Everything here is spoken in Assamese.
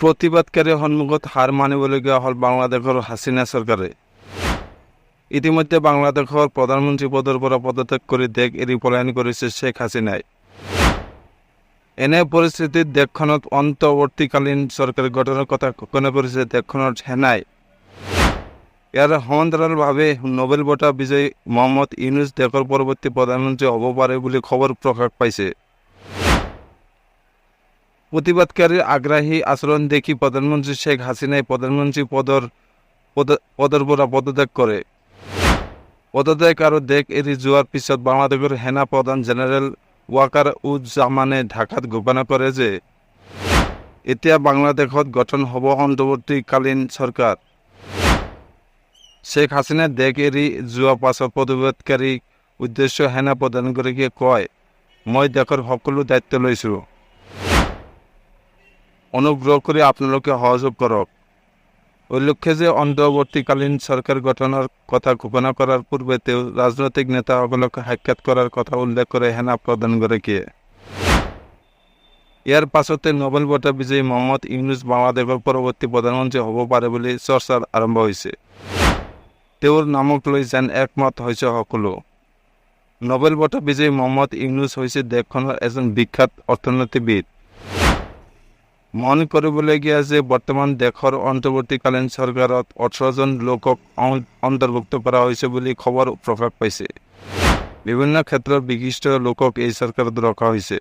প্ৰতিবাদকাৰীৰ সন্মুখত হাৰ মানিবলগীয়া হ'ল বাংলাদেশৰ হাছিনা চৰকাৰে। ইতিমধ্যে বাংলাদেশৰ প্ৰধানমন্ত্ৰী পদৰ পৰা পদত্যাগ কৰি দেশ এৰি পলায়ন কৰিছে শেখ হাছিনাই। এনে পৰিস্থিতিত দেশখনত অন্তৱৰ্তীকালীন চৰকাৰ গঠনৰ কথা ঘোষণা কৰিছে দেশখনৰ সেনাই। ইয়াৰ সমান্তৰালভাৱে নোবেল বঁটা বিজয়ী মহম্মদ ইউনুছ দেশৰ পৰৱৰ্তী প্ৰধানমন্ত্ৰী হ'ব পাৰে বুলি খবৰ প্ৰকাশ পাইছে। প্ৰতিবাদকাৰীৰ আগ্ৰাহী আচৰণ দেখি প্ৰধানমন্ত্ৰী শেখ হাছিনাই প্ৰধানমন্ত্ৰী পদৰ পৰা পদত্যাগ কৰে। পদত্যাগ আৰু দেশ এৰি যোৱাৰ পিছত বাংলাদেশৰ সেনা প্ৰধান জেনেৰেল ৱাকাৰ উজ্জামানে ঢাকাত ঘোষণা কৰে যে এতিয়া বাংলাদেশত গঠন হ'ব অন্তৱৰ্তীকালীন চৰকাৰ। শেখ হাছিনাই দেশ এৰি যোৱাৰ পাছত প্ৰতিবাদকাৰীৰ উদ্দেশ্যে সেনা প্ৰধানগৰাকীয়ে কয়, মই দেশৰ সকলো দায়িত্ব লৈছোঁ। অনুগ্ৰহ কৰি আপোনালোকে সহযোগ কৰক। উল্লেখ্য যে অন্তৱৰ্তীকালীন চৰকাৰ গঠনৰ কথা ঘোষণা কৰাৰ পূৰ্বে তেওঁ ৰাজনৈতিক নেতাসকলক সাক্ষাৎ কৰাৰ কথা উল্লেখ কৰে সেনা প্ৰধানগৰাকীয়ে। ইয়াৰ পাছতে নোবেল বঁটা বিজয়ী মহম্মদ ইউনুছ বাংলাদেশৰ পৰৱৰ্তী প্ৰধানমন্ত্ৰী হ'ব পাৰে বুলি চৰ্চা আৰম্ভ হৈছে। তেওঁৰ নামক লৈ যেন একমত হৈছে সকলো। নোবেল বঁটা বিজয়ী মহম্মদ ইউনুছ হৈছে দেশখনৰ এজন বিখ্যাত অৰ্থনীতিবিদ। মন কৰিবলগীয়া যে বৰ্তমান দেশৰ অন্তৱৰ্তীকালীন চৰকাৰত 18জন লোকক অন্তৰ্ভুক্ত কৰা হৈছে বুলি খবৰ প্ৰকাশ পাইছে। বিভিন্ন ক্ষেত্ৰৰ বিশিষ্ট লোকক এই চৰকাৰত ৰখা হৈছে।